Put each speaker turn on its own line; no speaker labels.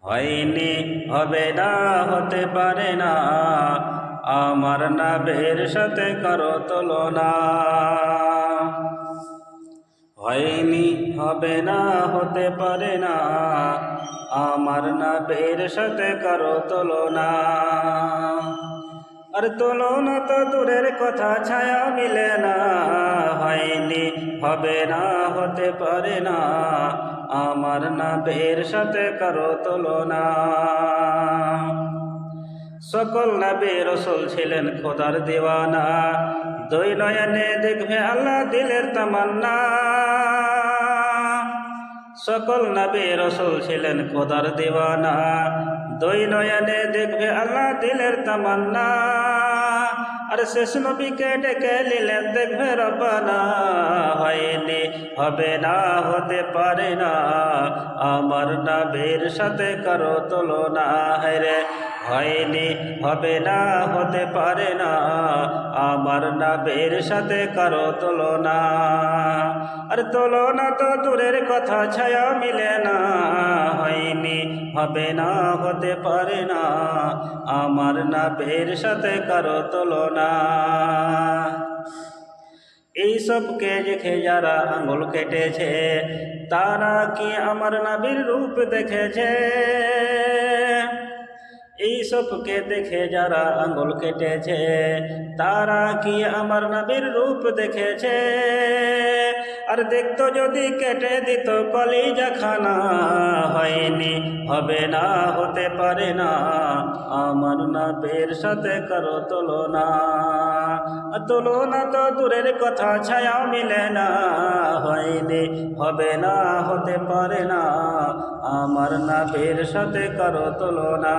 হয়নি, হবে না, হতে পারে না, আমার নবীর সাথে করো তুলনা। হয়নি, হবে না, হতে পারে না, আমার নবীর সাথে করো তুলনা। আর তুলনা তো দূরের কথা, ছায়া মিলে না। হয়নি, হবে না, হতে পারে না, আমার নবীর সাথে করো তুলনা। সকল নবী রাসূল ছিলেন খোদার দিওয়ানা, দুই নয়নে দেখবে আল্লাহ দিলের তামান্না। সকল নবী রাসূল ছিলেন খোদার দিওয়ানা, দুই নয়নে দেখবে আল্লাহ দিলের তামান্না। আর শেষ নবীকে ডেকে নিলেন দেখবে রব্বানা। হয়নি, হবে না, হতে পারে না, আমার নবীর সাথে করো তুলনা। হায়রে হয়নি, হবে না, হতে পারে না, আমার নবীর সাথে করো তুলনা। আর তুলনা তো দূরের কথা, ছায়া মিলে না। হয়নি, হবে না, হতে পারে না, আমার নবীর সাথে করো তুলনা। এইসবকে দেখে যারা আঙুল কেটেছে, তারা কি আমার নবীর রূপ দেখেছে? এইসবকে দেখে যারা আঙুল কেটেছে, তারা কি আমার নবীর রূপ দেখেছে? আর দেখতো যদি কেটে দিত কলিজা খানা। হয়নি, হবে না, হতে পারে না, আমার নবীর সাথে করো তুলনা। তুলনা তো দূরের কথা, ছায়া মিলে না। হয়নি, হবে না, হতে পারে না, আমার নবীর সাথে করো তুলনা।